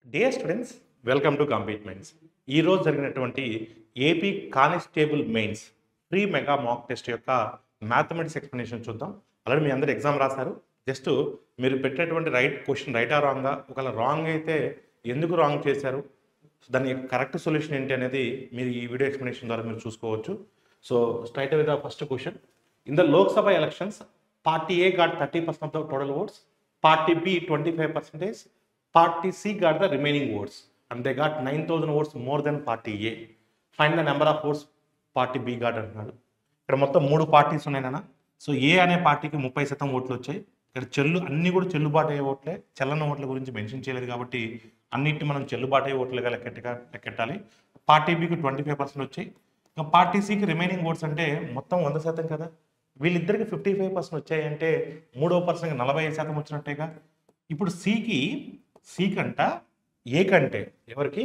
Dear students, welcome to కంపీట్మెంట్స్. ఈరోజు జరిగినటువంటి AP constable mains free mega mock test యొక్క మ్యాథమెటిక్స్ ఎక్స్ప్లెనేషన్ చూద్దాం. ఆల్రెడీ మీ అందరు ఎగ్జామ్ రాశారు. జస్ట్ మీరు పెట్టినటువంటి క్వశ్చన్ రైటా రాంగా, ఒకవేళ రాంగ్ అయితే ఎందుకు రాంగ్ చేశారు, దాని కరెక్ట్ సొల్యూషన్ ఏంటి అనేది మీరు ఈ వీడియో ఎక్స్ప్లెనేషన్ ద్వారా మీరు చూసుకోవచ్చు. So straight away the first question. In the Lok Sabha elections, party A got 30% of the total votes, party B 25%, party C got the remaining votes and they got 9,000 votes more than party A. Find the number of votes party B got అంటున్నాడు. ఇక్కడ మొత్తం 3 parties ఉన్నాయన్న. So ఏ అనే పార్టీకి 30% ఓట్లు వచ్చాయి. ఇక్కడ అన్ని కూడా చెల్లుబాటు అయ్యే ఓట్లే, చెల్లన ఓట్ల గురించి మెన్షన్ చేయలేదు కాబట్టి అన్నిటిని మనం చెల్లుబాటు అయ్యే ఓట్లుగా లెక్కెట్టాలి. పార్టీ బికి 25% వచ్చాయి. ఇంకా పార్టీ సికి రిమైనింగ్ ఓట్స్ అంటే మొత్తం 100% కదా. వీళ్ళిద్దరికి 55% వచ్చాయి అంటే 3వ పర్సన్కి 45% వచ్చినట్టేగా. ఇప్పుడు సి కంట ఏ కంటే, ఎవరికి?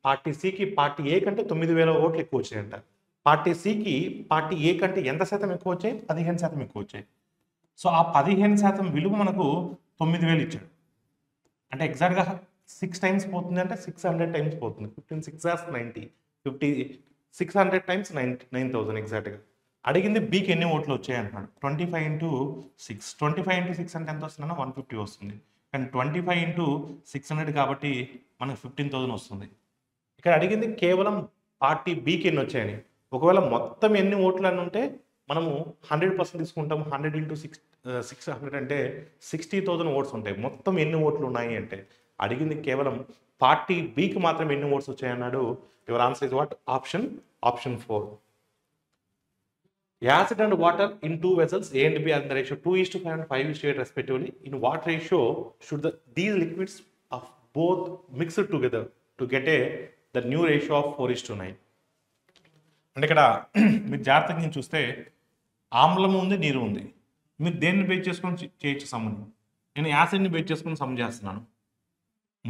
పార్టీ సికి పార్టీ ఏ కంటే 9,000 ఓట్లు ఎక్కువ వచ్చాయంట. పార్టీ సికి పార్టీ ఏ కంటే ఎంత శాతం ఎక్కువ వచ్చాయి? 15% ఎక్కువ వచ్చాయి. సో ఆ 15% విలువ మనకు 9,000 ఇచ్చాడు. అంటే ఎగ్జాక్ట్గా 6 టైమ్స్ పోతుంది అంటే 600 టైమ్స్ పోతుంది. 15 6 90, 600 టైమ్స్ 9,000 ఎగ్జాక్ట్గా. అడిగింది బీకి ఎన్ని ఓట్లు వచ్చాయి అంటున్నాడు. 25 into 6, 25 into 6 అంటే ఎంత వస్తుందన్నా 150 వస్తుంది. కానీ 25 into 600 కాబట్టి మనకు 15,000 వస్తుంది. ఇక్కడ అడిగింది కేవలం పార్టీ బీకి ఎన్ని వచ్చాయని. ఒకవేళ మొత్తం ఎన్ని ఓట్లు అని ఉంటే మనము 100% తీసుకుంటాం. 100 into 600 అంటే 60,000 ఓట్స్ ఉంటాయి. మొత్తం ఎన్ని ఓట్లు ఉన్నాయి అంటే అడిగింది కేవలం పార్టీ బీకి మాత్రం ఎన్ని ఓట్స్ వచ్చాయన్నాడు. Your answer is what? Option 4. Acid and water in 2 vessels A and B are in the ratio 2:5 and 5:8 respectively. In what ratio should these liquids of both mixed together to get the new ratio of 4:9? అంటే ఇక్కడ మీరు జాగ్రత్తగా నేను చూస్తే ఆమ్లం ఉంది, నీరు ఉంది. మీరు దేన్ని బేస్ చేసుకొని చేయొచ్చు సమ్మని. నేను యాసిడ్ని బేస్ చేసుకొని సమ్ చేస్తున్నాను.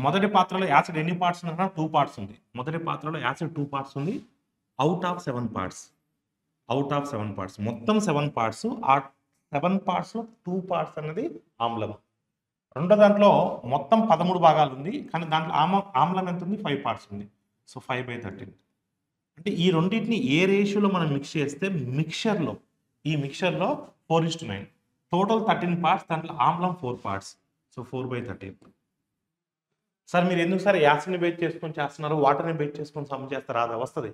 మొదటి పాత్రలో యాసిడ్ ఎన్ని పార్ట్స్ ఉన్నాయన్నా? 2 పార్ట్స్ ఉంది. మొదటి పాత్రలో యాసిడ్ 2 పార్ట్స్ ఉంది. అవుట్ ఆఫ్ 7 పార్ట్స్, మొత్తం 7 పార్ట్స్. ఆ 7 పార్ట్స్లో 2 పార్ట్స్ అనేది ఆమ్లం. రెండో దాంట్లో మొత్తం 13 భాగాలు ఉంది, కానీ దాంట్లో ఆమ్లం ఎంత ఉంది? 5 పార్ట్స్ ఉంది. సో 5/13. అంటే ఈ రెండింటిని ఏ రేషియోలో మనం మిక్స్ చేస్తే ఈ మిక్చర్లో 4:9, టోటల్ 13 పార్ట్స్, దాంట్లో ఆమ్లం 4 పార్ట్స్. సో 4/13. సార్ మీరు ఎందుకు సార్ యాసిడ్ని బేస్ చేసుకొని చేస్తున్నారు, వాటర్ని బేస్ చేసుకొని సమ్ చేస్తారు? అది వస్తుంది,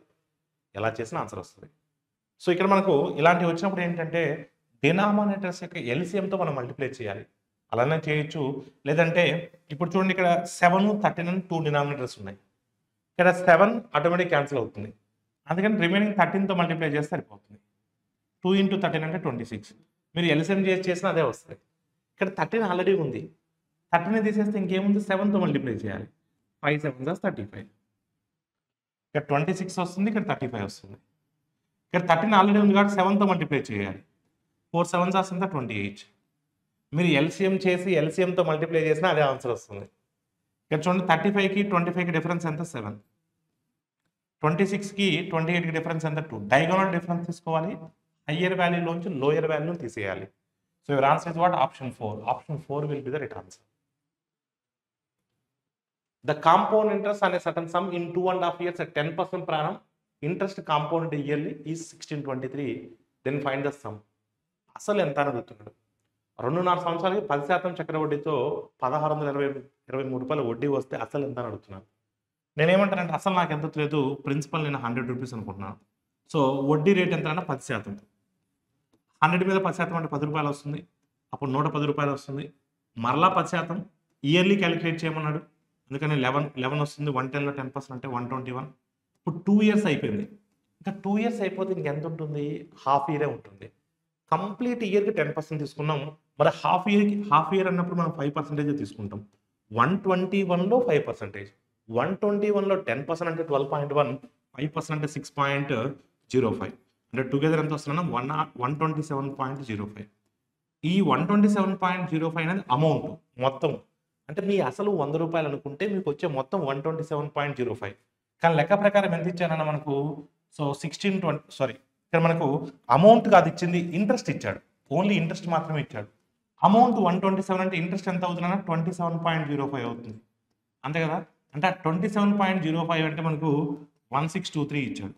ఎలా చేసినా ఆన్సర్ వస్తుంది. సో ఇక్కడ మనకు ఇలాంటివి వచ్చినప్పుడు ఏంటంటే డినామినేటర్స్ యొక్క ఎల్సిఎంతో మనం మల్టిప్లై చేయాలి. అలానే చేయొచ్చు. లేదంటే ఇప్పుడు చూడండి, ఇక్కడ 7, 13 అని 2 డినామినేటర్స్ ఉన్నాయి. ఇక్కడ 7 ఆటోమేటిక్ క్యాన్సిల్ అవుతుంది. అందుకని రిమైనింగ్ 13తో మల్టిప్లై చేస్తే సరిపోతుంది. 2 into 13 అంటే 26. మీరు ఎల్సిఎం చేసినా అదే వస్తుంది. ఇక్కడ 13 ఆల్రెడీ ఉంది. 13 తీసేస్తే ఇంకేముంది? 7తో మల్టిప్లై చేయాలి. 5 7 35. ఇక్కడ 26 వస్తుంది, ఇక్కడ 35 వస్తుంది. ఇక్కడ 13 ఆల్రెడీ ఉంది కాబట్టి 7తో మల్టిప్లై చేయాలి. 4 7 ఎంత? 28. మీరు ఎల్సిఎం చేసి ఎల్సిఎంతో మల్టిప్లై చేసినా అదే ఆన్సర్ వస్తుంది. ఇక్కడ చూడండి, 35కి 25కి డిఫరెన్స్ ఎంత? 7. 26కి 28కి డిఫరెన్స్ ఎంత? 2. డయాగోనల్ డిఫరెన్స్ తీసుకోవాలి. హయ్యర్ వాల్యూలోంచి లోయర్ వాల్యూ తీసేయాలి. So your answer is what? Option 4. Option 4 will be the right answer. The compound interest on a certain sum in 2.5 years at 10% per annum, interest compounded yearly is 1623. Then find the sum. అసలు ఎంత అని అడుగుతున్నాడు. 2.5 సంవత్సరాలకి 10% చక్ర వడ్డీతో 1,623 రూపాయలు వడ్డీ వస్తే అసలు ఎంత అని అడుగుతున్నాను. నేనేమంటానంటే అసలు నాకు ఎంత తెలియదు, ప్రిన్సిపల్ నేను 100 రూపీస్ అనుకుంటున్నాను. సో వడ్డీ రేట్ ఎంత అన్నా 10%. 100 మీద 10% అంటే 10 రూపాయలు వస్తుంది. అప్పుడు 110 రూపాయలు వస్తుంది. మరలా 10% ఇయర్లీ క్యాలిక్యులేట్ చేయమన్నాడు. అందుకని 11 వస్తుంది. 110లో 10% అంటే 121. ఇప్పుడు 2 ఇయర్స్ అయిపోయింది. ఇంకా 2 ఇయర్స్ అయిపోతే ఇంకెంత ఉంటుంది? హాఫ్ ఇయరే ఉంటుంది. కంప్లీట్ ఇయర్కి 10% తీసుకున్నాం. మరి హాఫ్ ఇయర్ అన్నప్పుడు మనం 5% తీసుకుంటాం. 121లో 5%, 121లో 10% అంటే 12.1, 5% అంటే 6.05. అంటే టుగెదర్ ఎంత వస్తుందన్నా 127.05. ఈ 127.05 అనేది అమౌంట్ మొత్తం. అంటే మీ అసలు 100 రూపాయలు అనుకుంటే మీకు వచ్చే మొత్తం 127.05. కానీ లెక్క ప్రకారం ఎంత ఇచ్చారన్న మనకు? సో 1620 ఇక్కడ మనకు అమౌంట్ కాదు ఇచ్చింది, ఇంట్రెస్ట్ ఇచ్చాడు. ఓన్లీ ఇంట్రెస్ట్ మాత్రమే ఇచ్చాడు. అమౌంట్ 127 అంటే ఇంట్రెస్ట్ ఎంత అవుతుందన్నా 27.05 అవుతుంది. అంతే కదా. అంటే 27.05 అంటే మనకు 1623 ఇచ్చాడు.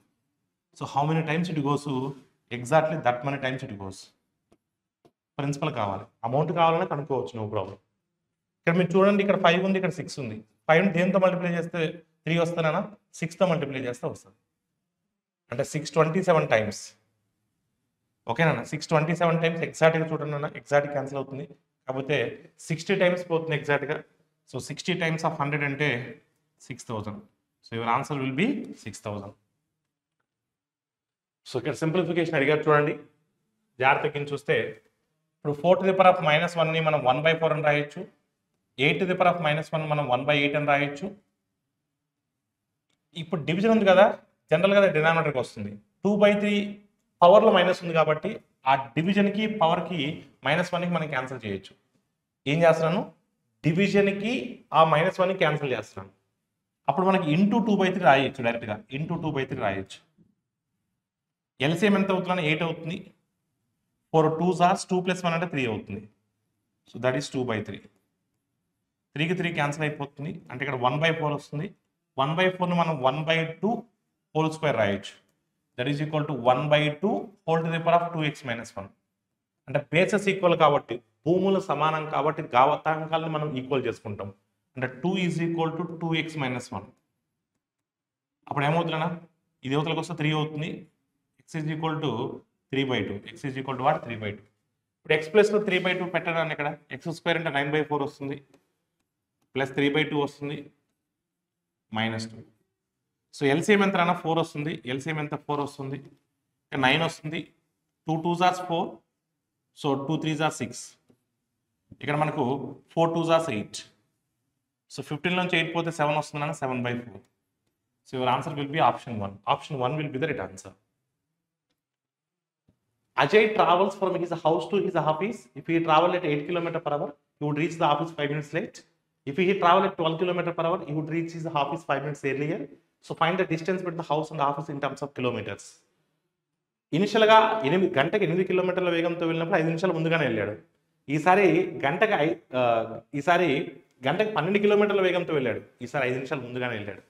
So how many times it goes? Exactly that many times it goes. Principal కావాలి, అమౌంట్ కావాలని కనుక్కోవచ్చు, నో ప్రాబ్లం. ఇక్కడ మీరు చూడండి, ఇక్కడ 5 ఉంది, ఇక్కడ 6 ఉంది. 5 దేంతో మల్టిప్లై చేస్తే 3 వస్తానా? 6తో మల్టిప్లై చేస్తే వస్తుంది. అంటే 627 టైమ్స్. ఓకేనా? 627 టైమ్స్ ఎగ్జాక్ట్గా చూడండి అన్న, ఎగ్జాక్ట్ క్యాన్సిల్ అవుతుంది. కాకపోతే 60 టైమ్స్ పోతుంది ఎగ్జాక్ట్గా. సో 60 టైమ్స్ ఆఫ్ 100 అంటే 6000. So your answer will be 6000. So ఇక్కడ సింప్లిఫికేషన్ అడిగారు చూడండి, జాగ్రత్తగా చూస్తే ఇప్పుడు 4 to the power of -1ని మనం 1/4 అని రాయొచ్చు. 8 to the power of -1 మనం 1/8 అని రాయొచ్చు. ఇప్పుడు డివిజన్ ఉంది కదా, జనరల్గా డినామినేటర్కి వస్తుంది. 2/3 పవర్లో మైనస్ ఉంది కాబట్టి ఆ డివిజన్కి పవర్కి -1కి మనం క్యాన్సిల్ చేయొచ్చు. ఏం చేస్తున్నాను? డివిజన్కి ఆ -1ని క్యాన్సిల్ చేస్తున్నాను. అప్పుడు మనకి ఇంటూ 2/3 రాయొచ్చు, డైరెక్ట్గా ఇంటూ 2/3 రాయొచ్చు. ఎల్సిఎం ఎంత అవుతుందని 8 అవుతుంది. 4 2s are 2 + 1 అంటే 3 అవుతుంది. So that is 2/3. 3కి 3 క్యాన్సిల్ అయిపోతుంది. అంటే ఇక్కడ 1/4 వస్తుంది. 1/4ని మనం 1/2 హోల్ స్క్వేర్ రాయొచ్చు. That is equal to 1/2 whole to the power of 2x - 1. అంటే బేసెస్ ఈక్వల్ కాబట్టి, భూములు సమానం కాబట్టి ఘాతాంకాలను మనం ఈక్వల్ చేసుకుంటాం. అంటే 2 ఈజ్ ఈక్వల్ టు 2x - 1. అప్పుడు ఏమవుతుందన్నా, ఇది యువతలకు వస్తే 3 అవుతుంది. x is equal to 3/2. x is equal to what? 3/2. ఇప్పుడు x ప్లస్లో 3/2 పెట్టడానికి ఇక్కడ x² అంటే 9/4 వస్తుంది, ప్లస్ 3/2 వస్తుంది, -2. సో ఎల్సిఎం ఎంత అన్న 4 వస్తుంది. ఎల్సిఎం ఎంత? 4 వస్తుంది. 9 వస్తుంది. 2 2s are 4. So 2 3s are 6. ఇక్కడ మనకు 4 2s are 8. సో 15 నుంచి 8 పోతే 7 వస్తుందన్న 7/4. So your answer will be option 1. Option 1 will be the right answer. Ajay travels from his house to his office. If he travel at 8 km/h, he would reach the office 5 minutes late. If he travel at 12 km/h, he would reach his office 5 minutes earlier. So find the distance between the house and the office in terms of kilometers. ఇనిషియల్గా గంటకి 8 కిలోమీటర్ల వేగంతో వెళ్ళినప్పుడు 5 నిమిషాలు ముందుగానే వెళ్ళాడు. ఈసారి గంటకి 12 కిలోమీటర్ల వేగంతో వెళ్ళాడు. ఈసారి 5 నిమిషాలు ముందుగానే వెళ్ళాడు.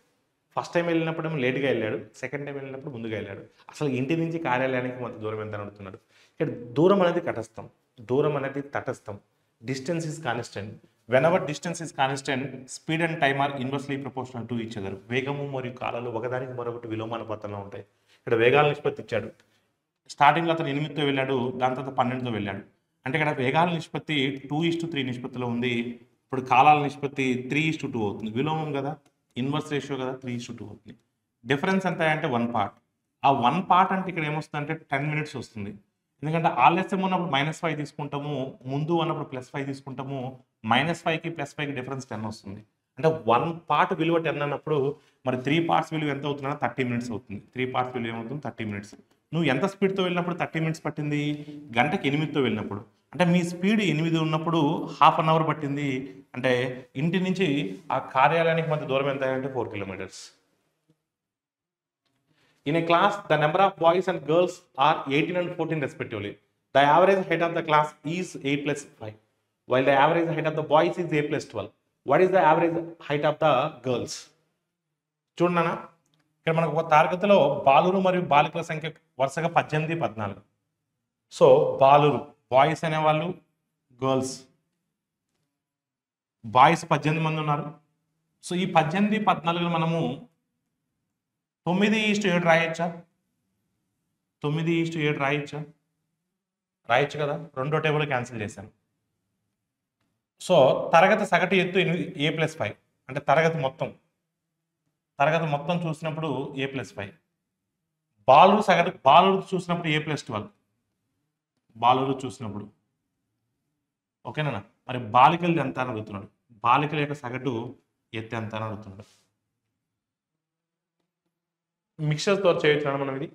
ఫస్ట్ టైం వెళ్ళినప్పుడు ఏమో లేట్గా వెళ్ళాడు, సెకండ్ టైం వెళ్ళినప్పుడు ముందుగా వెళ్ళాడు. అసలు ఇంటి నుంచి కార్యాలయానికి మధ్య దూరం ఎంత అడుగుతున్నాడు. ఇక్కడ దూరం అనేది తటస్థం, దూరం అనేది తటస్థం. Distance is constant. Whenever distance is constant, speed and time are inversely proportional to each other. వేగము మరియు కాలాలు ఒకదానికి మరొకటి విలోమానుపాతంలో ఉంటాయి. ఇక్కడ వేగాల నిష్పత్తి ఇచ్చాడు. స్టార్టింగ్లో అతను 8తో వెళ్ళాడు, దాని తర్వాత 12తో వెళ్ళాడు. అంటే ఇక్కడ వేగాల నిష్పత్తి 2:3 నిష్పత్తిలో ఉంది. ఇప్పుడు కాలాల నిష్పత్తి 3:2 అవుతుంది. విలోమం కదా, ఇన్వర్స్ రేషియో కదా, 3:2 అవుతుంది. డిఫరెన్స్ ఎంత అంటే 1 part. ఆ 1 part అంటే ఇక్కడ ఏమొస్తుంది అంటే 10 minutes వస్తుంది. ఎందుకంటే ఆలస్యం ఉన్నప్పుడు -5 తీసుకుంటాము, ముందు అన్నప్పుడు +5 తీసుకుంటాము. -5కి +5కి డిఫరెన్స్ 10 వస్తుంది. అంటే 1 part విలువ 10 అన్నప్పుడు మరి 3 parts విలువ ఎంత అవుతుందన్నా 30 minutes అవుతుంది. 3 parts విలువ ఏమవుతుంది? 30 minutes. నువ్వు ఎంత స్పీడ్తో వెళ్ళినప్పుడు 30 minutes పట్టింది? గంటకి 8తో వెళ్ళినప్పుడు. అంటే మీ స్పీడ్ 8 ఉన్నప్పుడు ½ an hour పట్టింది. అంటే ఇంటి నుంచి ఆ కార్యాలయానికి మధ్య దూరం ఎంత అంటే 4 kilometers. In a class, the number of boys and girls are 18 and 14 respectively. The average height of the class is 8 + 5, while the average height of the boys is 8 + 12. What is the average height of the girls? చూడన్నా, ఇక్కడ మనకు ఒక తరగతిలో బాలురు మరియు బాలికల సంఖ్య వరుసగా 18, 14. సో బాలురు బాయ్స్ అనేవాళ్ళు, గర్ల్స్ బాయ్స్ 18 మంది ఉన్నారు. సో ఈ 18, 14 మనము 9:7 రాయొచ్చా? 9:7 రాయొచ్చా? రాయొచ్చు కదా. రెండో టేబుల్ క్యాన్సిల్ చేశాను. సో తరగతి సగటు ఎత్తు a + 5. అంటే తరగతి మొత్తం చూసినప్పుడు a + 5. బాలురు చూసినప్పుడు a + 12. బాలురు చూసినప్పుడు ఓకేనా. మరి బాలికలు ఎంత అని అడుగుతున్నాడు. బాలికల యొక్క సగటు ఎత్తు ఎంత అని అడుగుతున్నాడు. మిక్సర్తో చేయొచ్చు మనం ఇది.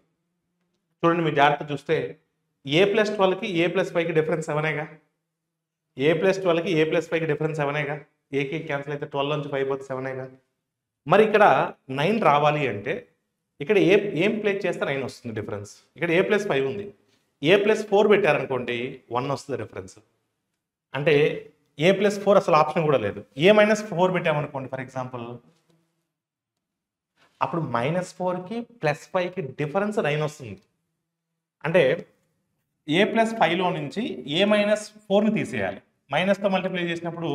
చూడండి, మీరు జాగ్రత్త చూస్తే a + 12కి a + 5కి డిఫరెన్స్ 7గా. a + 12కి a + 5కి డిఫరెన్స్ 7గా. ఏకి క్యాన్సిల్ అయితే 12 నుంచి 5 పోతే 7గా. మరి ఇక్కడ 9 రావాలి అంటే ఇక్కడ ఏం ప్లేస్ చేస్తే 9 వస్తుంది డిఫరెన్స్. ఇక్కడ a + 5 ఉంది. a + 4 పెట్టారనుకోండి 1 వస్తుంది డిఫరెన్స్. అంటే a + 4 అసలు ఆప్షన్ కూడా లేదు. a - 4 పెట్టామనుకోండి, ఫర్ ఎగ్జాంపుల్ అప్పుడు -4కి +5కి డిఫరెన్స్ 9 వస్తుంది. అంటే a+5లో నుంచి a-4ని తీసేయాలి. మైనస్తో మల్టిప్లై చేసినప్పుడు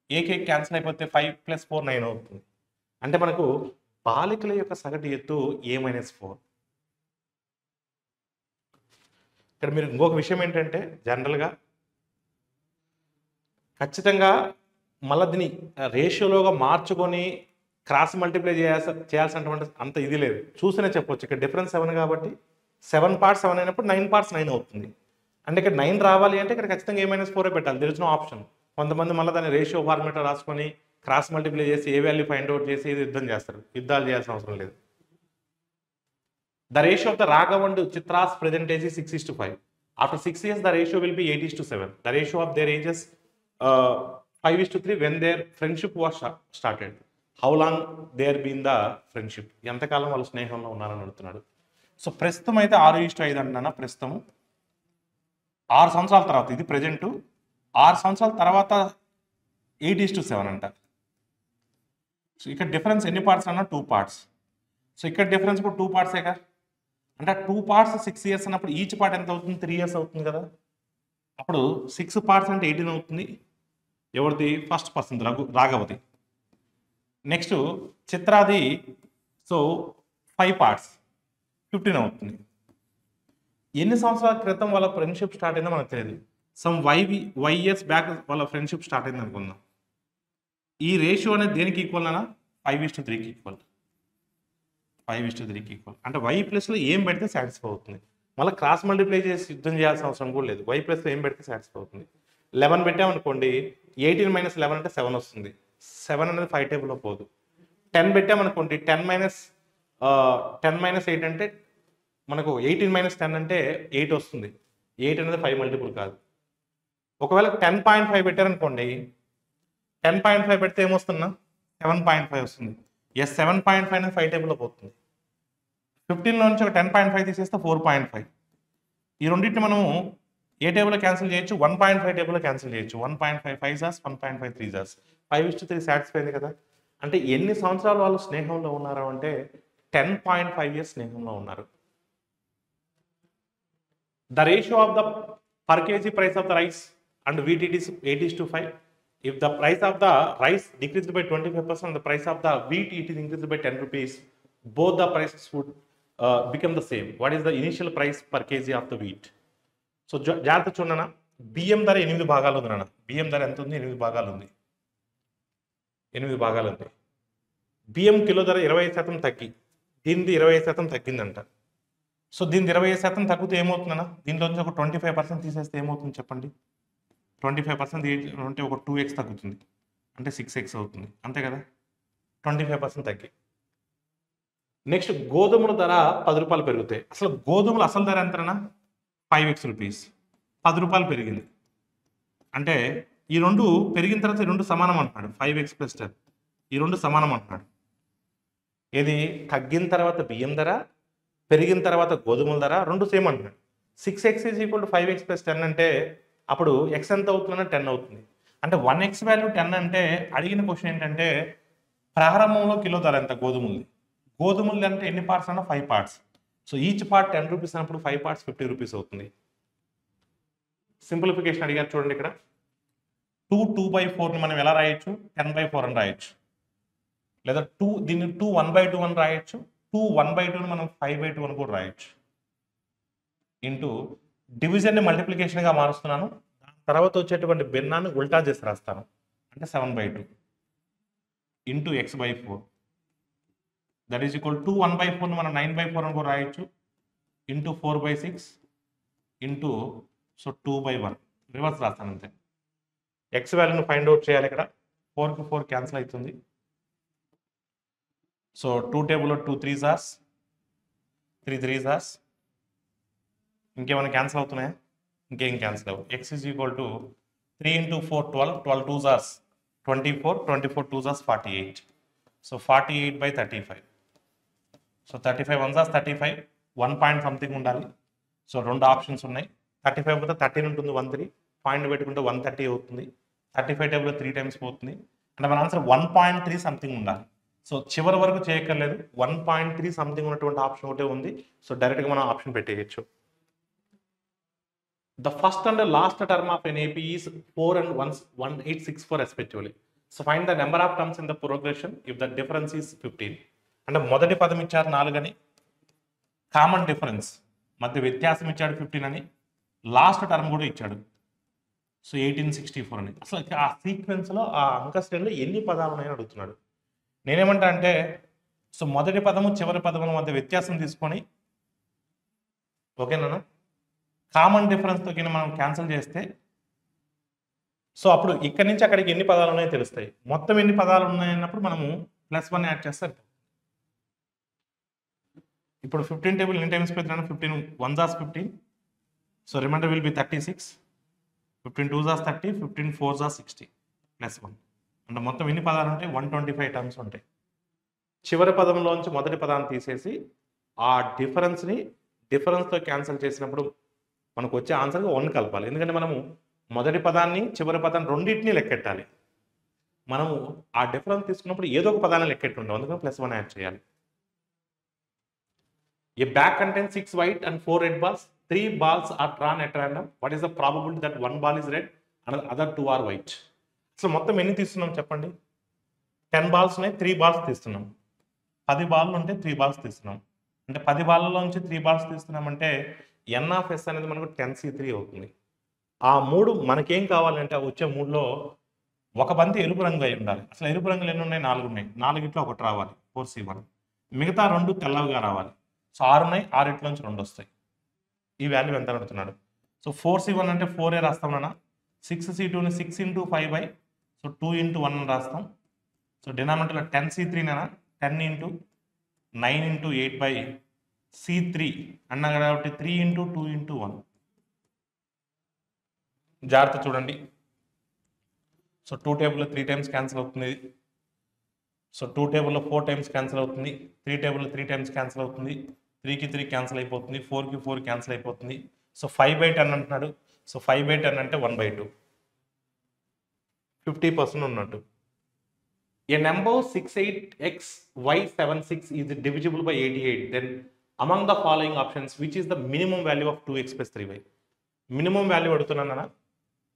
ఏకే క్యాన్సిల్ అయిపోతే 5 + 4 9 అవుతుంది. అంటే మనకు బాలికల యొక్క సగటు ఎత్తు a-4. ఇక్కడ మీరు ఇంకొక విషయం ఏంటంటే జనరల్గా ఖచ్చితంగా మళ్ళీ దీన్ని రేషియోలోగా మార్చుకొని క్రాస్ మల్టిప్లై చేయాల్సినటువంటి అంత ఇది లేదు. చూస్తేనే చెప్పొచ్చు. ఇక్కడ డిఫరెన్స్ 7 కాబట్టి 7 పార్ట్స్ 7 అయినప్పుడు 9 పార్ట్స్ 9 అవుతుంది. అంటే ఇక్కడ 9 రావాలి అంటే ఇక్కడ ఖచ్చితంగా a-4 పెట్టాలి. There is no option. కొంతమంది మళ్ళీ దాన్ని రేషియో ఫార్మేట్లో రాసుకొని క్రాస్ మల్టిప్లై చేసి ఏ వాల్యూ ఫైండ్ అవుట్ చేసి ఇది యుద్ధం చేస్తారు. యుద్ధాలు చేయాల్సిన అవసరం లేదు. The ratio of the Raghav and Chitra's present age is 6:5. After 6 years, the ratio will be 8:7. The ratio of their ages 5:3 when their friendship was started. How long there been the friendship? ఎంతకాలం వాళ్ళు స్నేహంలో ఉన్నారని అడుగుతున్నాడు. So ప్రస్తుతం అయితే 6:5 అంటున్నా. ప్రస్తుతం 6 సంవత్సరాల తర్వాత, ఇది ప్రజెంట్ 6 సంవత్సరాల తర్వాత 8:7 అంట. సో ఇక్కడ డిఫరెన్స్ ఎన్ని పార్ట్స్ అన్నా 2 పార్ట్స్. సో ఇక్కడ డిఫరెన్స్ కూడా 2 పార్ట్సే కదా. అంటే 2 పార్ట్స్ 6 ఇయర్స్ అన్నప్పుడు ఈచ్ పార్ట్ ఎంత అవుతుంది? 3 ఇయర్స్ అవుతుంది కదా. అప్పుడు 6 పార్ట్స్ అంటే 18 అవుతుంది. ఎవరిది? ఫస్ట్ పర్సన్ రాఘవది. నెక్స్ట్ చిత్రాది. సో 5 పార్ట్స్ 15 అవుతుంది. ఎన్ని సంవత్సరాల క్రితం వాళ్ళ ఫ్రెండ్షిప్ స్టార్ట్ అయిందో మనకు తెలియదు. సమ్ వై ఇయర్స్ బ్యాక్ వాళ్ళ ఫ్రెండ్షిప్ స్టార్ట్ అయింది అనుకుందాం. ఈ రేషియో అనేది దేనికి ఈక్వల్ అన్నా? 5:3కి ఈక్వల్. 5:3కి ఈక్వల్. అంటే y ప్లస్లో ఏం పెడితే సాటిస్ఫై అవుతుంది. మళ్ళీ క్రాస్ మల్టిప్లై చేసి యుద్ధం చేయాల్సిన అవసరం కూడా లేదు. y ప్లస్లో ఏం పెడితే సాటిస్ఫై అవుతుంది. 11 పెట్టామనుకోండి, 18 - 11 అంటే 7 వస్తుంది. 7 అనేది 5 టేబుల్లో పోదు. 10 పెట్టామనుకోండి, 10 - 8 అంటే మనకు 18 - 10 అంటే 8 వస్తుంది. 8 అనేది 5 మల్టిపుల్ కాదు. ఒకవేళ 10.5 పెట్టారనుకోండి, 10.5 పెడితే ఏమొస్తున్నా? 7.5 వస్తుంది. ఎస్, 7.5 అనేది 5 టేబుల్లో పోతుంది. 15లో నుంచి ఒక 10.5 తీసేస్తే 4.5. ఈ రెండింటిని మనము ఏ టేబుల్లో క్యాన్సిల్ చేయొచ్చు? 1.5 టేబుల్లో క్యాన్సిల్ చేయొచ్చు. 1.5 5 జార్స్, 1.5 3 జార్స్. 5:3 సాటిస్ఫై అయింది కదా. అంటే ఎన్ని సంవత్సరాలు వాళ్ళు స్నేహంలో ఉన్నారు అంటే 10.5 ఇయర్స్ స్నేహంలో ఉన్నారు. The ratio of the per kg price of the rice and wheat it is 8:5. If the price of the rice decreased by 25% and the price of the wheat it is increased by 10 rupees, both the prices would become the same. What is the initial price per kg of the wheat? So జాగ్రత్త చూడనా, బియ్యం ధర 8 భాగాలు ఉంది నాన్న. బియ్యం ధర ఎంత ఉంది? 8 భాగాలు ఉంది. 8 భాగాలు ఉంది. బియ్యం కిలో ధర 20% తగ్గి, దీనిది 20% తగ్గిందంట. సో దీనిది 20% తగ్గితే ఏమవుతుందన్నా? దీంట్లో నుంచి ఒక 25% తీసేస్తే ఏమవుతుంది చెప్పండి? 25% అంటే ఒక 2x తగ్గుతుంది. అంటే 6x అవుతుంది. అంతే కదా. 25% తగ్గి. నెక్స్ట్ గోధుమల ధర 10 రూపాయలు పెరుగుతాయి. అసలు గోధుమల అసలు ధర ఎంతనా? 5x rupees. 10 రూపాయలు పెరిగింది. అంటే ఈ రెండు పెరిగిన తర్వాత ఈ రెండు సమానం అంటున్నాడు. 5x + 10 ఈ రెండు సమానం అంటున్నాడు. ఏది? తగ్గిన తర్వాత బియ్యం ధర, పెరిగిన తర్వాత గోధుమల ధర రెండు సేమ్ అంటున్నాడు. 6x = 5x + 10 అంటే అప్పుడు x ఎంత అవుతుందన్నా 10 అవుతుంది. అంటే 1x వాల్యూ 10 అంటే అడిగిన క్వశ్చన్ ఏంటంటే ప్రారంభంలో కిలో ధర ఎంత గోధుమలు? గోధుమలు అంటే ఎన్ని పార్ట్స్ అన్నా? 5 parts. So each part 10 rupees అన్నప్పుడు 5 పార్ట్స్ 50 రూపీస్ అవుతుంది. సింప్లిఫికేషన్ అడిగారు చూడండి ఇక్కడ. 2/4ని మనం ఎలా రాయొచ్చు? 10/4 అని రాయొచ్చు. లేదా దీన్ని 1/2 అని రాయొచ్చు. 1/2ని మనం 5/2 అని కూడా రాయొచ్చు. ఇంటూ డివిజన్ని మల్టిప్లికేషన్గా మారుస్తున్నాను. తర్వాత వచ్చేటువంటి భిన్నాన్ని ఉల్టా చేసి రాస్తాను. అంటే 7/2 into x/4 that is equal to 1/4ని మనం 9/4 అని కూడా రాయొచ్చు. ఇంటూ 4/6 ఇంటూ 2/1 రివర్స్ రాస్తాను అంతే. ఎక్స్ వాల్యూని ఫైండ్ అవుట్ చేయాలి. ఇక్కడ 4కి 4 క్యాన్సిల్ అవుతుంది. సో 2 టేబుల్లో 2 3 జార్స్, 3 3 జార్స్. ఇంకేమైనా క్యాన్సిల్ అవుతున్నాయా? ఇంకేం క్యాన్సిల్ అవ్వవు. x is equal to 3 × 4 12, 12 2 jars 24, 24 2 jars 48. So 48/35. So 35 1 jars 35, 1 point something ఉండాలి. సో రెండు ఆప్షన్స్ ఉన్నాయి. 35 పోతే 13 ఉంటుంది, 13 పాయింట్ పెట్టుకుంటే 130 అవుతుంది. 35 టేబుల్లో 3 టైమ్స్ పోతుంది. అంటే మన ఆన్సర్ 1.3 సంథింగ్ ఉండాలి. సో చివరి వరకు చేయక్కర్లేదు. 1.3 సంథింగ్ ఉన్నటువంటి ఆప్షన్ ఒకటే ఉంది. సో డైరెక్ట్గా మనం ఆప్షన్ పెట్టేయచ్చు. The first and the last term of an AP is 4 and 1864 respectively. So find the number of terms in the progression if the difference is 15. అంటే మొదటి పదం ఇచ్చారు 4 అని, కామన్ డిఫరెన్స్ మధ్య వ్యత్యాసం ఇచ్చాడు 15 అని, లాస్ట్ టర్మ్ కూడా ఇచ్చాడు సో 1864 అని. అసలు ఆ సీక్వెన్స్లో ఆ అంక శ్రేణిలో ఎన్ని పదాలు ఉన్నాయని అడుగుతున్నాడు. నేనేమంటా అంటే సో మొదటి పదము చివరి పదముల మధ్య వ్యత్యాసం తీసుకొని, ఓకేనా, కామన్ డిఫరెన్స్తో కింద మనం క్యాన్సిల్ చేస్తే సో అప్పుడు ఇక్కడి నుంచి అక్కడికి ఎన్ని పదాలు ఉన్నాయో తెలుస్తాయి. మొత్తం ఎన్ని పదాలు ఉన్నాయన్నప్పుడు మనము +1 యాడ్ చేస్తే ఇప్పుడు 15 టేబుల్ ఎన్ని టైమ్స్ పెడుతున్నాను, 15 1s are 15, so remainder will be 36, 15 2s are 30, 15 4s are 60 +1 అంటే మొత్తం ఎన్ని పదాలు ఉంటాయి, 125 టర్మ్స్ ఉంటాయి. చివరి పదంలోంచి మొదటి పదాన్ని తీసేసి ఆ డిఫరెన్స్తో క్యాన్సిల్ చేసినప్పుడు మనకు వచ్చే ఆన్సర్గా 1 కలపాలి. ఎందుకంటే మనము మొదటి పదాన్ని చివరి పదాన్ని రెండింటినీ లెక్కెట్టాలి. మనము ఆ డిఫరెన్స్ తీసుకున్నప్పుడు ఏదో ఒక పదాన్ని లెక్కెట్టి ఉంటాం, అందుకని +1 యాడ్ చేయాలి. A bag contains 6 white and 4 red balls. 3 balls are drawn at random. What is the probability that 1 ball is red and the other 2 are white? So మొత్తం ఎన్ని తీస్తున్నాం చెప్పండి. 10 బాల్స్ ఉన్నాయి, 3 బాల్స్ తీస్తున్నాం. 10 బాల్లు ఉంటే 3 బాల్స్ తీస్తున్నాం. అంటే 10 బాల్లోంచి 3 బాల్స్ తీస్తున్నామంటే NS అనేది మనకు 10C3 అవుతుంది. ఆ 3 మనకేం కావాలంటే వచ్చే 3లో ఒక బంతి ఎరుపు రంగు అయి ఉండాలి. అసలు ఎరుపు రంగులు ఎన్ని ఉన్నాయి, 4 ఉన్నాయి. 4 ఒకటి రావాలి 4C1. మిగతా 2 తెల్లవిగా రావాలి. సో 6 ఉన్నాయి, 6 2 వస్తాయి. ఈ వాల్యూ ఎంత అడుగుతున్నాడు. సో 4C1 అంటే 4 రాస్తాం. 6C2ని 6 × 5 సో 2 × 1 అని రాస్తాం. సో డినామినేటర్లో 10C3 10 × 9 × 8/C3 అన్నా కాబట్టి 3 × 2 × 1. జాగ్రత్త చూడండి. సో 2 టేబుల్లో 3 టైమ్స్ క్యాన్సిల్ అవుతుంది. సో 2 టేబుల్లో 4 టైమ్స్ క్యాన్సిల్ అవుతుంది. 3 టేబుల్లో 3 టైమ్స్ క్యాన్సిల్ అవుతుంది. 3కి 3 క్యాన్సిల్ అయిపోతుంది. 4కి 4 క్యాన్సిల్ అయిపోతుంది. సో 5/10 అంటున్నాడు. సో 5/10 అంటే 1/2, 50% ఉన్నట్టు. A number 68xy76 is divisible by 88. Then among the following options, which is the minimum value of 2x + 3y? Minimum value అడుగుతున్నాను.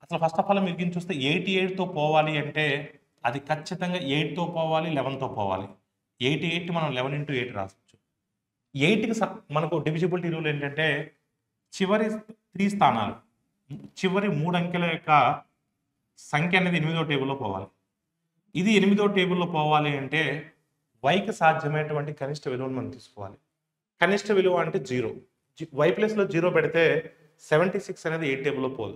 అసలు ఫస్ట్ ఆఫ్ ఆల్ మీరు చూస్తే 88తో పోవాలి అంటే అది ఖచ్చితంగా 8తో పోవాలి, 11తో పోవాలి. 88 మనం 11 × 8 రాసుకోవచ్చు. 8కి మనకు డివిజిబిలిటీ రూల్ ఏంటంటే చివరి 3 స్థానాలు, చివరి 3 అంకెల యొక్క సంఖ్య అనేది 8వ టేబుల్లో పోవాలి. ఇది 8వ టేబుల్లో పోవాలి అంటే వైకి సాధ్యమైనటువంటి కనిష్ట విలువను మనం తీసుకోవాలి. కనిష్ట విలువ అంటే 0. వై ప్లస్లో 0 పెడితే 76 అనేది 8 టేబుల్లో పోదు.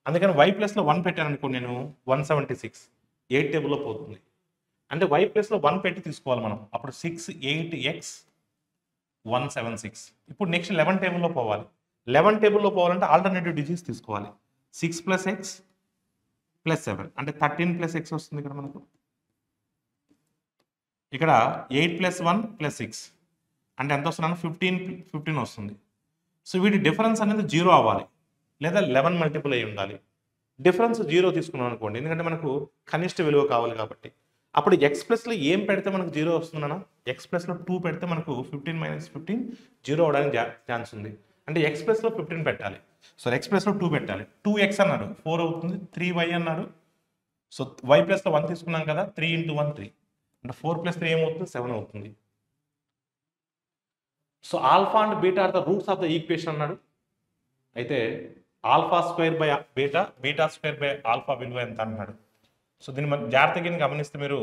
అందుకని వై ప్లస్లో 1 పెట్టాను అనుకో, నేను 176 8 టేబుల్లో పోతుంది. అంటే వై ప్లస్లో 1 పెట్టి తీసుకోవాలి మనం. అప్పుడు 6 8x 176. ఇప్పుడు నెక్స్ట్ 11 టేబుల్లో పోవాలి. 11 టేబుల్లో పోవాలంటే ఆల్టర్నేటివ్ డిజిట్స్ తీసుకోవాలి. 6 + x + 7 అంటే 13 + x వస్తుంది ఇక్కడ మనకు. ఇక్కడ 8 + 1 + 6 అంటే ఎంత వస్తున్నాను, 15 వస్తుంది. సో వీటి డిఫరెన్స్ అనేది 0 అవ్వాలి, లేదా 11 మల్టిపుల్ అయి ఉండాలి. డిఫరెన్స్ 0 తీసుకున్నాం అనుకోండి, ఎందుకంటే మనకు కనిష్ట విలువ కావాలి కాబట్టి. అప్పుడు x+లో ఏం పెడితే మనకు 0 వస్తుందన్నా, x+లో 2 పెడితే మనకు 15 - 15 0 అవడానికి ఛాన్స్ ఉంది. అంటే x+లో 15 పెట్టాలి. సో x+లో 2 పెట్టాలి. 2x అన్నాడు 4 అవుతుంది. 3y అన్నాడు. సో y+లో 1 తీసుకున్నాం కదా, 3 × 1 3 అంటే 4 + 3 ఏమవుతుంది, 7 అవుతుంది. So alpha and beta are the roots of the equation అన్నాడు. అయితే α² β² విలువ ఎంత అన్నాడు. సో దీన్ని మనం జాగ్రత్తగా గమనిస్తే మీరు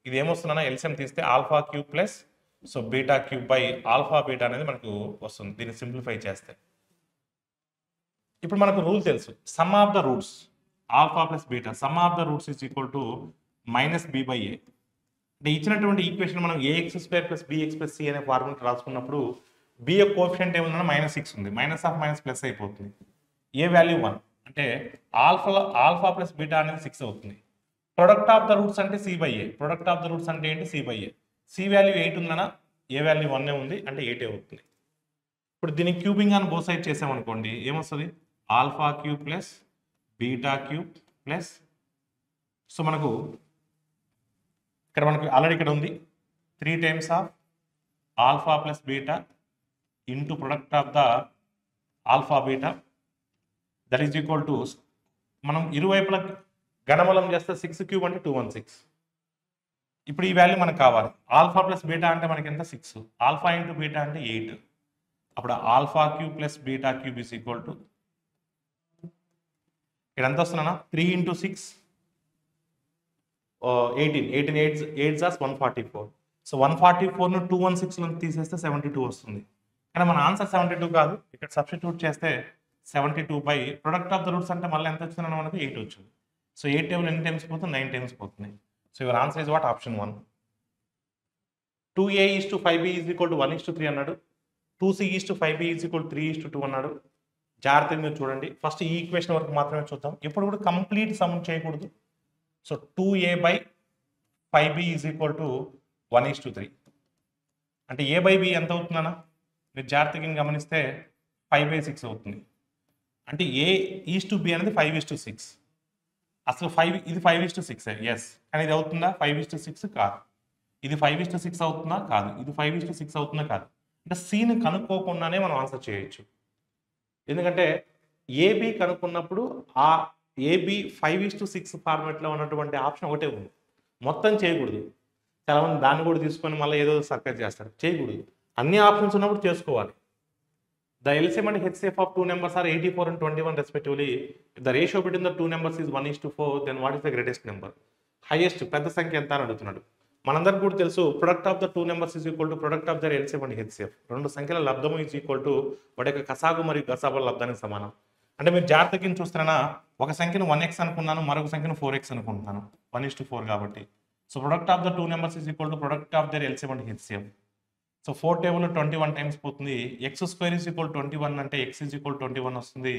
ఇది ఏమొస్తుందన్నా ఎల్సిఎం తీస్తే α³ సో β³ అనేది మనకు వస్తుంది. దీన్ని సింప్లిఫై చేస్తే ఇప్పుడు మనకు రూల్ తెలుసు, sum of the roots α + β sum of the roots is equal to -b/a. అంటే ఇచ్చినటువంటి ఈక్వేషన్ మనం ax² + bx + c అనే ఫార్ములా రాసుకున్నప్పుడు b యొక్క కోఎఫిషియంట్ ఏముందన్నా -6 ఉంది. - ప్లస్ అయిపోతుంది. ఏ వాల్యూ 1 అంటే α + β అనేది 6 అవుతుంది. ప్రొడక్ట్ ఆఫ్ ద రూట్స్ అంటే c/a. Product of the roots అంటే ఏంటి, c/a. c వాల్యూ 8 ఉందన్నా, ఏ వాల్యూ 1 ఉంది అంటే 8 అవుతుంది. ఇప్పుడు దీన్ని క్యూబింగ్ అని బోత్ సైడ్ చేసామనుకోండి, ఏమొస్తుంది, α³ + β³ సో మనకు ఇక్కడ ఆల్రెడీ ఇక్కడ ఉంది 3 times of alpha plus beta into product of the alpha beta that is equal to మనం ఇరువైపుల గణబలం చేస్తే 6 క్యూబ్ అంటే 216. ఇప్పుడు ఈ వాల్యూ మనకు కావాలి. ఆల్ఫా ప్లస్ బీటా అంటే మనకి ఎంత 6, ఆల్ఫా ఇంటూ బీటా అంటే 8. అప్పుడు alpha cube plus beta cube is equal to ఇక్కడ ఎంత వస్తున్నా 3 ఇంటూ 6 18 8 జాస్ 144. సో 144ను 216లో తీసేస్తే 72 వస్తుంది. కానీ మన ఆన్సర్ 72 కాదు, ఇక్కడ సబ్స్టిట్యూట్ చేస్తే 72 by product of the roots అంటే మళ్ళీ ఎంత వచ్చిందని మనకు 8 వచ్చింది. సో 8 టేబుల్ ఎన్ని టైమ్స్ పోతుంది, 9 టైమ్స్ పోతుంది. So your answer is what, option 1. 2a:5b is equal to 1:3 అన్నాడు. 2c:5b ఈజ్ ఈక్వల్ 3:2 అన్నాడు. జాగ్రత్తగా మీరు చూడండి. ఫస్ట్ ఈ ఈక్వేషన్ వరకు మాత్రమే చూద్దాం. ఇప్పుడు కూడా కంప్లీట్ సమ్ చేయకూడదు. So 2a/5b is equal to 1:3 అంటే a/b ఎంత అవుతుందన్నా మీరు జాగ్రత్తగా గమనిస్తే 5/6 అవుతుంది. అంటే a:b అనేది 5:6. అసలు ఇది 5:6 ఎస్, కానీ ఇది అవుతుందా 5:6 కాదు. ఇది 5:6 అవుతుందా కాదు. ఇది 5:6 అవుతుందా కాదు. అంటే సీని కనుక్కోకుండానే మనం ఆన్సర్ చేయొచ్చు. ఎందుకంటే ఏబి కనుక్కున్నప్పుడు ఆ ఏబి 5:6 ఫార్మాట్లో ఉన్నటువంటి ఆప్షన్ ఒకటే ఉంది. మొత్తం చేయకూడదు. చాలామంది దాన్ని కూడా తీసుకొని మళ్ళీ ఏదో సర్కస్ చేస్తారు. చేయకూడదు. అన్ని ఆప్షన్స్ ఉన్నప్పుడు చేసుకోవాలి. The LCM and HCF of two numbers are 84 and 21 respectively. If the ratio between the two numbers is 1:4, then what is the greatest number? Highest పెద్ద సంఖ్య ఎంత అని అడుగుతున్నాడు. మనందరికీ కూడా తెలుసు product of the two numbers is equal to product of their LCM and HCF. రెండు సంఖ్యల లబ్ధము ఈజ్ ఈక్వల్ టు వాటి యొక్క కసాగు మరియు గసాబుల లబ్ధానికి సమానం. అంటే మీరు జాగ్రత్తగా చూస్తున్నానా, ఒక సంఖ్యను 1x అనుకున్నాను, మరొక సంఖ్యను 4x అనుకుంటున్నాను. 1:4 కాబట్టి. So product of the two numbers is equal to product of their LCM and HCF. So 4 టేబుల్లో 21 టైమ్స్ పోతుంది. x² ఈజ్ ఈక్వల్ 21 అంటే x ఈజ్ ఈక్వల్ 21 వస్తుంది.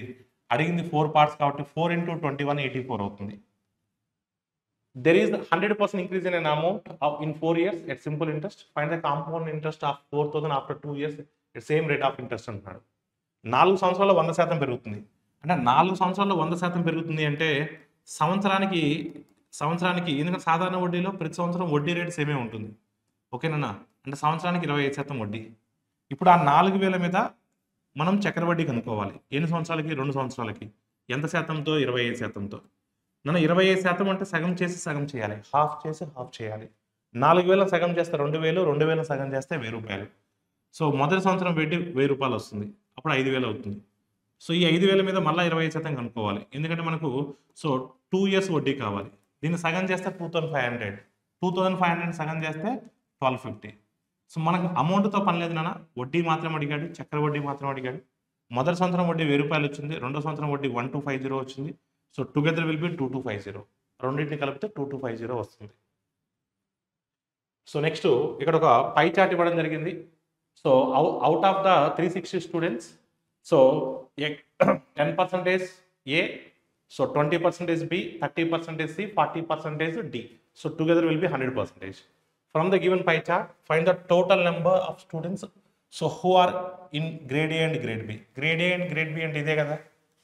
అడిగింది 4 పార్ట్స్ కాబట్టి 4 into 21 84 అవుతుంది. There is 100% increase in an amount in 4 years at simple interest. Find the compound interest of 4,000 after 2 years at same rate of interest అంటున్నాడు. 4 సంవత్సరాల్లో 100% పెరుగుతుంది. అంటే 4 సంవత్సరాల్లో 100% పెరుగుతుంది అంటే సంవత్సరానికి ఎందుకంటే సాధారణ వడ్డీలో ప్రతి సంవత్సరం వడ్డీ రేటు సేమే ఉంటుంది. ఓకేనా? అంటే సంవత్సరానికి 25% వడ్డీ. ఇప్పుడు ఆ 4,000 మీద మనం చక్ర వడ్డీ కనుక్కోవాలి. ఎన్ని సంవత్సరాలకి? 2 సంవత్సరాలకి. ఎంత శాతంతో? 25%తో. నన్ను 25% అంటే సగం చేసి సగం చేయాలి, హాఫ్ చేసి హాఫ్ చేయాలి. 4,000 సగం చేస్తే 2,000, 2,000 సగం చేస్తే 1,000 రూపాయలు. సో మొదటి సంవత్సరం వడ్డీ 1,000 రూపాయలు వస్తుంది. అప్పుడు 5,000 అవుతుంది. సో ఈ 5,000 మీద మళ్ళీ 25% కనుక్కోవాలి. ఎందుకంటే మనకు 2 years వడ్డీ కావాలి. దీన్ని సగం చేస్తే 2,500. 2,500 సగం చేస్తే 1,250. సో మనకు అమౌంట్తో పని లేదు నాన్న, వడ్డీ మాత్రం అడిగాడు, చక్ర వడ్డీ మాత్రం అడిగాడు. మొదటి సంవత్సరం వడ్డీ 1,000 రూపాయలు వచ్చింది, రెండో సంవత్సరం వడ్డీ 1,250 వచ్చింది. So together will be 2,250. రెండింటిని కలిపితే 2,250 వస్తుంది. సో నెక్స్ట్ ఇక్కడ ఒక పై చార్ట్ ఇవ్వడం జరిగింది. So out of the 360 students, so 10% A, so 20% B, 30% C, 40% D. So together will be 100%. From the given pie chart, find the total number of students so who are in grade A and grade B. Grade A and grade B అంటే ఇదే కదా,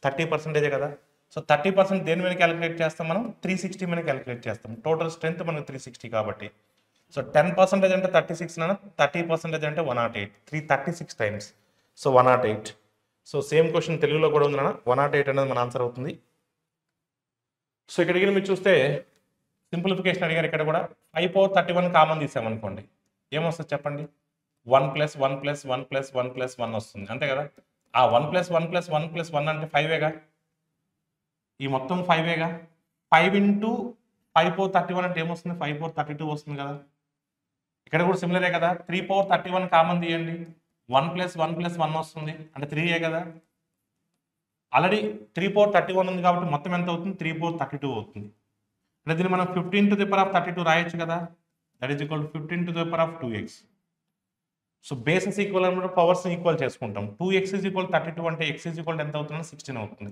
30% కదా. So 30% దేని మీద calculate చేస్తాం మనం? 360 మీద calculate చేస్తాం. టోటల్ స్ట్రెంత్ మనకు 360 కాబట్టి. సో 10% అంటే 36 నాన్న, 30% అంటే 108. 336 times. So 108. So same question తెలుగులో కూడా ఉంది నాన్న, 108 అనేది మన ఆన్సర్ అవుతుంది. సో ఇక్కడికి మీరు చూస్తే సింప్లిఫికేషన్ అడిగారు. ఇక్కడ కూడా 5/31 కామన్ తీసామనుకోండి, ఏమొస్తుంది చెప్పండి? 1 + 1 + 1 + 1 + 1 వస్తుంది, అంతే కదా. ఆ 1 + 1 + 1 + 1 అంటే 5ఏగా, ఈ మొత్తం 5ఏగా. 5 into 5/31 అంటే ఏమొస్తుంది? 5/32 వస్తుంది కదా. ఇక్కడ కూడా సిమిలరే కదా. 3/31 కామన్ తీయండి, 1 + 1 + 1 వస్తుంది, అంటే 3ఏ కదా. ఆల్రెడీ 3/31 ఉంది కాబట్టి మొత్తం ఎంత అవుతుంది? 3/32 అవుతుంది. అంటే దీన్ని మనం 15 to the power of 32 రాయొచ్చు కదా. That is equal to 15 to the power of 2x. So bases equal అన్నప్పుడు పవర్స్ ఈక్వల్ చేసుకుంటాం. 2x ఈజ్ ఈక్వల్ 32 అంటే x ఈజ్ ఈక్వల్ ఎంత అవుతుంది? 16 అవుతుంది.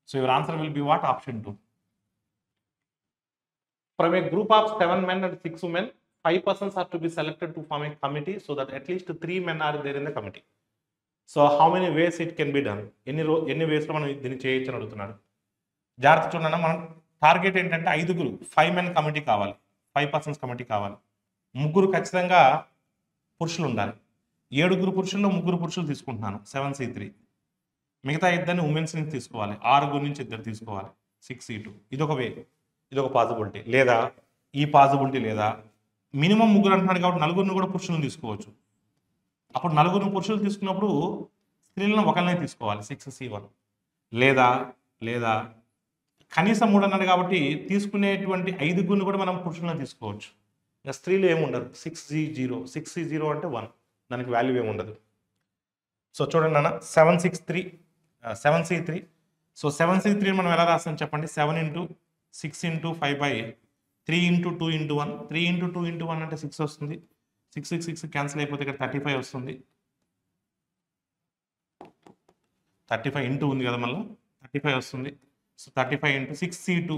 So your answer will be what? Option 2. From A group of 7 men and 6 women, 5 persons are to be selected to form a committee so that at least 3 men are there in the committee. So how many ways it can be done? ఎన్ని వేస్లో మనం దీన్ని చేయొచ్చు అని అడుగుతున్నాడు. జాగ్రత్త చూడండి, మనం target ఏంటంటే 5 men కమిటీ కావాలి, 5 persons కమిటీ కావాలి. ముగ్గురు ఖచ్చితంగా పురుషులు ఉండాలి. 7 పురుషుల్లో 3 పురుషులు తీసుకుంటున్నాను 7C3. మిగతా ఇద్దరిని ఉమెన్స్ నుంచి తీసుకోవాలి. 6 నుంచి 2 తీసుకోవాలి 6C2. ఇదొక వే, ఇదొక పాసిబిలిటీ. లేదా ఈ పాసిబిలిటీ లేదా మినిమం 3 అంటున్నాడు కాబట్టి 4 కూడా పురుషులను తీసుకోవచ్చు. అప్పుడు 4 పురుషులు తీసుకున్నప్పుడు స్త్రీలను ఒకరినే తీసుకోవాలి 6C1. లేదా లేదా కనీసం 3 అన్నాడు కాబట్టి తీసుకునేటువంటి 5 కూడా మనం పురుషులను తీసుకోవచ్చు. ఇంకా స్త్రీలు ఏముండదు. 6C0 అంటే 1, దానికి వాల్యూ ఏముండదు. సో చూడండి అన్న 7C3. సో 7C3 మనం ఎలా రాస్తాం చెప్పండి. 7 × 6 × 5/3 × 2 × 1. 3 × 2 × 1 అంటే 6 వస్తుంది. 6 క్యాన్సిల్ అయిపోతే ఇక్కడ 35 వస్తుంది. 35 ఇంటూ ఉంది కదా, మళ్ళీ 35 వస్తుంది. So 35 × 6C2.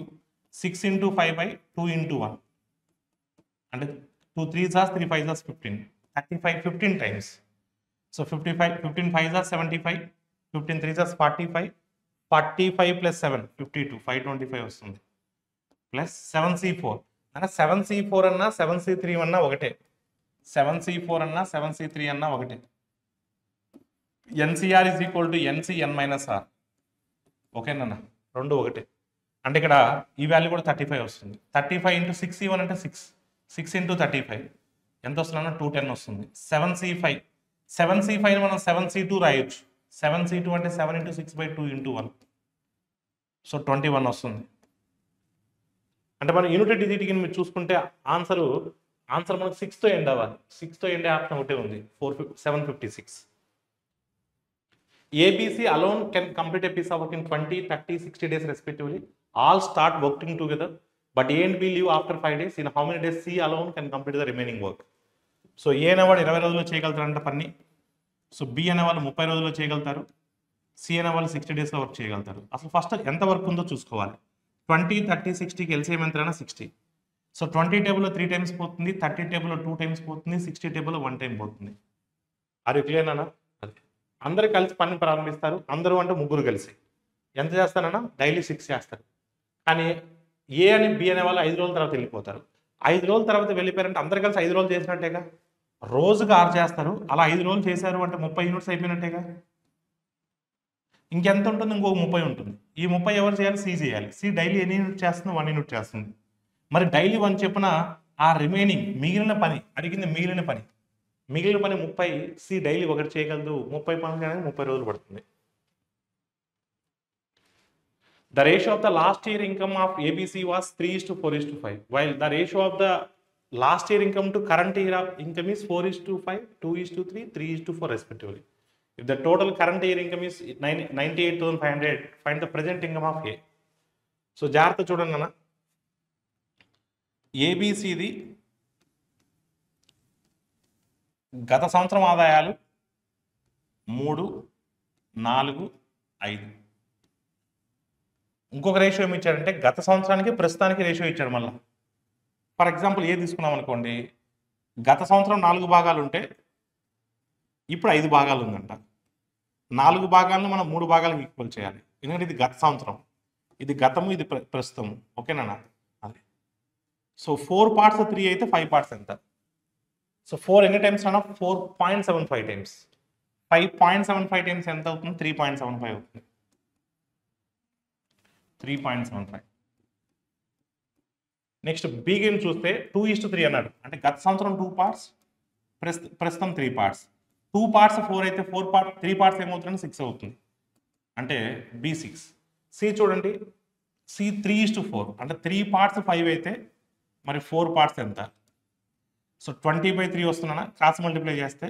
6 × 5/2 × 1 అంటే 2 3s 3 5s 15. 35 15 times. So 55 15 5s 75. 15 3s 45. 45 + 7 52 525 వస్తుంది. ప్లస్ 7C4 అంటే 7C4 అన్నా 7C3 అన్నా ఒకటే. 7C4 అన్నా 7C3 అన్నా ఒకటే. NCR = NCN-R. ఓకేనా, రెండు ఒకటే. అంటే ఇక్కడ ఈ వాల్యూ కూడా 35 వస్తుంది. 35 × 6C1 అంటే 6 × 35 ఎంత వస్తుందన్నా 210 వస్తుంది. 7C5 మనం 7C2 రాయొచ్చు. 7C2 అంటే 7 × 6/2 × 1. సో 21 వస్తుంది. అంటే మనం యూనిట్ డిజిట్కి మీరు చూసుకుంటే ఆన్సర్ మనకు 6తో ఎండ్ అవ్వాలి. 6తో ఎండ్ ఆప్షన్ ఒకటే ఉంది 756. ABC alone can complete a piece of work in 20, 30, 60 days respectively. All start working together, but A and B leave after 5 days. In how many days C alone can complete the remaining work? So A అనేవాడు 20 రోజుల్లో చేయగలుగుతారంట పని. So B అనేవాళ్ళు 30 రోజుల్లో చేయగలుగుతారు. C అనేవాళ్ళు 60 డేస్లో work చేయగలుగుతారు. అసలు ఫస్ట్ ఎంత వర్క్ ఉందో చూసుకోవాలి. 20, 30, 60కి ఎల్సిఎం ఎంతైనా 60. సో 20 టేబుల్లో 3 టైమ్స్ పోతుంది, 30 టేబుల్లో 2 టైమ్స్ పోతుంది, 60 టేబుల్లో 1 టైం పోతుంది. అది క్లియర్ అన్న? అది అందరు కలిసి పని ప్రారంభిస్తారు. అందరూ అంటే 3 కలిసి ఎంత చేస్తారన్నా డైలీ 6 చేస్తారు. కానీ ఏ అని బి అనే వాళ్ళు 5 రోజుల తర్వాత వెళ్ళిపోతారు. 5 రోజుల తర్వాత వెళ్ళిపోయారంటే అందరు కలిసి 5 రోజులు చేసినట్టేగా. రోజుకు 6 చేస్తారు. అలా 5 రోజులు చేశారు అంటే 30 యూనిట్స్ అయిపోయినట్టేగా. ఇంకెంత ఉంటుంది? ఇంకో 30 ఉంటుంది. ఈ 30 ఎవరు చేయాలి? సి చేయాలి. సి డైలీ ఎన్ని యూనిట్ చేస్తుంది? 1 యూనిట్ చేస్తుంది. మరి డైలీ 1 చెప్పున ఆ రిమైనింగ్ మిగిలిన పని అడిగింది. మిగిలిన పని 30 సి డైలీ 1 చేయగలదు. 30 పనులు చేయడానికి 30 రోజులు పడుతుంది. The ratio of the last year income of ABC was 3:4:5, while the ratio of the last year income to current year of income is 4:5, 2:3, 3:4 respectively. If the total current year income is 98,500, find the present income of A. So జాగ్రత్త చూడండి అన్న. ఏబిసిది గత సంవత్సరం ఆదాయాలు 3, 4, 5. ఇంకొక ratio ఏమి ఇచ్చాడంటే గత సంవత్సరానికి ప్రస్తుతానికి రేషియో ఇచ్చాడు. మళ్ళీ ఫర్ ఎగ్జాంపుల్ ఏ తీసుకున్నాం అనుకోండి, గత సంవత్సరం 4 భాగాలు ఉంటే ఇప్పుడు 5 భాగాలు ఉందంట. 4 భాగాలను మనం 3 భాగాలకు ఈక్వల్ చేయాలి. ఎందుకంటే ఇది గత సంవత్సరం, ఇది గతము, ఇది ప్రస్తుతం. ఓకేనా? అది సో 4 పార్ట్స్ 3 అయితే 5 పార్ట్స్ ఎంత? సో 4 ఎన్ని టైమ్స్ అన్నా 4.75 టైమ్స్. 5.75 టైమ్స్ ఎంత అవుతుంది? 3.75 అవుతుంది. 3.75. నెక్స్ట్ బిగిన్ చూస్తే 2:3 అన్నాడు. అంటే గత సంవత్సరం 2 పార్ట్స్, ప్రస్తుతం 3 పార్ట్స్. 2 పార్ట్స్ 4 అయితే 3 పార్ట్స్ ఏమవుతుందంటే 6 అవుతుంది. అంటే B6. సి చూడండి, సి 3:4 అంటే 3 పార్ట్స్ 5 అయితే మరి 4 పార్ట్స్ ఎంత? సో 20/3 వస్తున్నా క్రాస్ మల్టిప్లై చేస్తే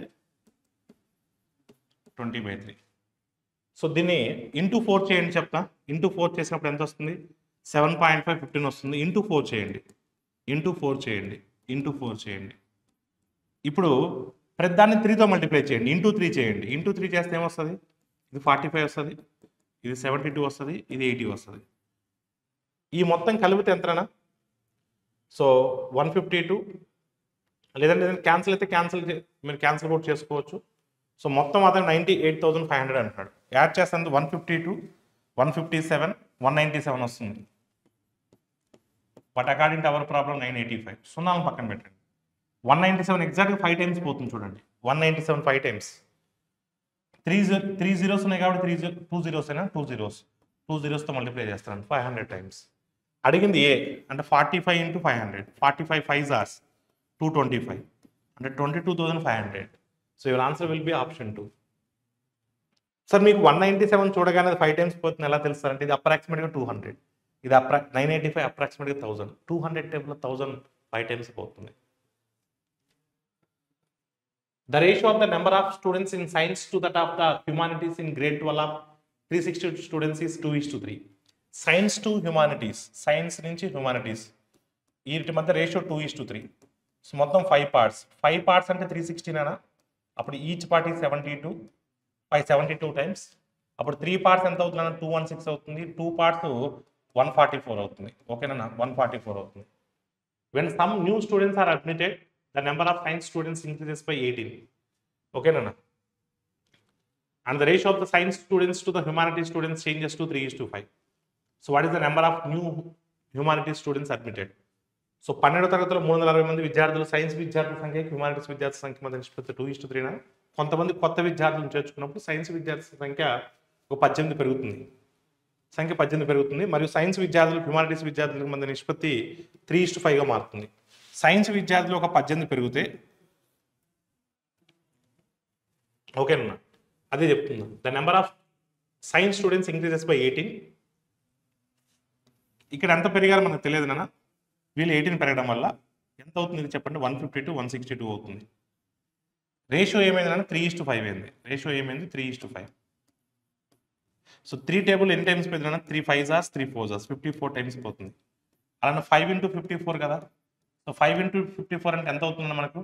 20/3. సో దీన్ని ఇంటూ 4 చేయండి చెప్తా. ఇంటూ 4 చేసినప్పుడు ఎంత వస్తుంది? 7.5 15 వస్తుంది. ఇంటూ 4 చేయండి, ఇంటూ 4 చేయండి, ఇంటూ 4 చేయండి. ఇప్పుడు ప్రతిదాన్ని 3తో మల్టిప్లై చేయండి. ఇంటూ 3 చేయండి. ఇంటూ 3 చేస్తే ఏమొస్తుంది? ఇది 45 వస్తుంది, ఇది 72 వస్తుంది, ఇది 80 వస్తుంది. ఈ మొత్తం కలిపితే ఎంతనా? సో 152. లేదంటే క్యాన్సిల్ అయితే మీరు క్యాన్సిల్ కూడా చేసుకోవచ్చు. సో మొత్తం అతను 98,500 అంటున్నాడు. యాడ్ చేస్తాను 152, 157, 197 వస్తుంది. But according to our problem 985. సున్నాలను పక్కన పెట్టండి. 197 ఎగ్జాక్ట్గా 5 టైమ్స్ పోతుంది చూడండి. 197 5 టైమ్స్. 3 జీరోస్ ఉన్నాయి కాబట్టి 2 జీరోస్ అయినా 2 జీరోస్తో మల్టిప్లై చేస్తాను 500 టైమ్స్. అడిగింది ఏ అంటే 45 into 500. 45 5s are 225 అంటే 22,500. So your answer will be option 2. Sir మీకు 197 చూడగానే 5 టైమ్స్ పోతుంది ఎలా తెలుస్తారంటే ఇది అప్రాక్సిమేట్గా 200, ఇది 985 అప్రాక్సిమేట్గా 1000. 200 టేబుల్ 1000 5 టైమ్స్ పోతుంది. The ratio of the number of students in science to that of the humanities in grade 12 of 360 students is 2:3. Science to humanities, science నుంచి హ్యూమానిటీస్ వీటి మధ్య రేషియో 2:3. సో మొత్తం 5 parts. 5 parts అంటే 316 అనా, అప్పుడు ఈచ్ పార్ట్ ఈజ్ 72 టైమ్స్. అప్పుడు 3 parts ఎంత అవుతుందన్నా 216 అవుతుంది. 2 parts 144 అవుతుంది. ఓకేనా, 144 అవుతుంది. When some new students are admitted, the number of science students increases by 18. Okay, Nana? And the ratio of the science students to the humanities students changes to 3:5. So what is the number of new humanities students admitted? So 12వ తరగతిలో 360 మంది విద్యార్థులు science విద్యార్థుల సంఖ్య humanities విద్యార్థుల సంఖ్య మధ్య నిష్పత్తి 2:3. కొంతమంది కొత్త విద్యార్థులను చేర్చుకున్నప్పుడు సైన్స్ విద్యార్థుల సంఖ్య ఒక 18 పెరుగుతుంది. మరియు సైన్స్ విద్యార్థులు హ్యూమానిటీస్ విద్యార్థుల మధ్య నిష్పత్తి 3:5గా మారుతుంది. సైన్స్ విద్యార్థులు ఒక 18 పెరిగితే, ఓకేనా, అదే చెప్తున్నా. The number of science students increases by 18. ఇక్కడ ఎంత పెరిగారో మనకు తెలియదు నాన్న. వీళ్ళు 18 పెరగడం వల్ల ఎంత అవుతుంది చెప్పండి? 152 162 అవుతుంది. రేషియో ఏమైంది నాన్న? 3:5 అయింది. రేషియో ఏమైంది? 3:5. సో 3 టేబుల్ ఎన్ని టైమ్స్ పోయింది నాన్న? 3 5s are 3 4s are 54 times పోతుంది. అలానే 5 into 54 కదా. సో 5 into 54 అంటే ఎంత అవుతుంది మనకు?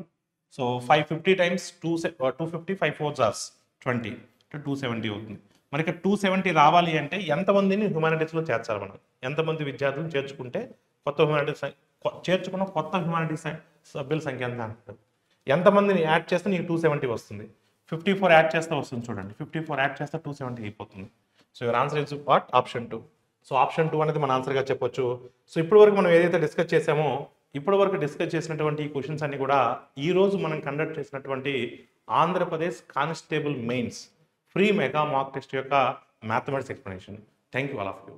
సో 550 టైమ్స్ 250 5 4s are 20 అంటే 270 అవుతుంది. మనకి 270 రావాలి అంటే ఎంతమందిని హ్యూమానిటీస్లో చేర్చాలి మనం? ఎంతమంది విద్యార్థులు చేర్చుకుంటే కొత్త హ్యూమానిటీస్ చేర్చుకున్న కొత్త హ్యూమానిటీస్ సభ్యుల సంఖ్య ఎంత అంటారు? ఎంతమందిని యాడ్ చేస్తే నీకు 270 వస్తుంది. 54 యాడ్ చేస్తే వస్తుంది చూడండి. 54 యాడ్ చేస్తే 270 అయిపోతుంది. So your answer is what? Option 2. So option 2 అనేది మన ఆన్సర్గా చెప్పొచ్చు. సో ఇప్పటి వరకు మనం ఏదైతే డిస్కస్ చేసామో, ఇప్పటి వరకు డిస్కస్ చేసినటువంటి ఈ క్వశ్చన్స్ అన్ని కూడా ఈరోజు మనం కండక్ట్ చేసినటువంటి Andhra Pradesh constable mains free mega mock test యొక్క mathematics explanation. Thank you all of you.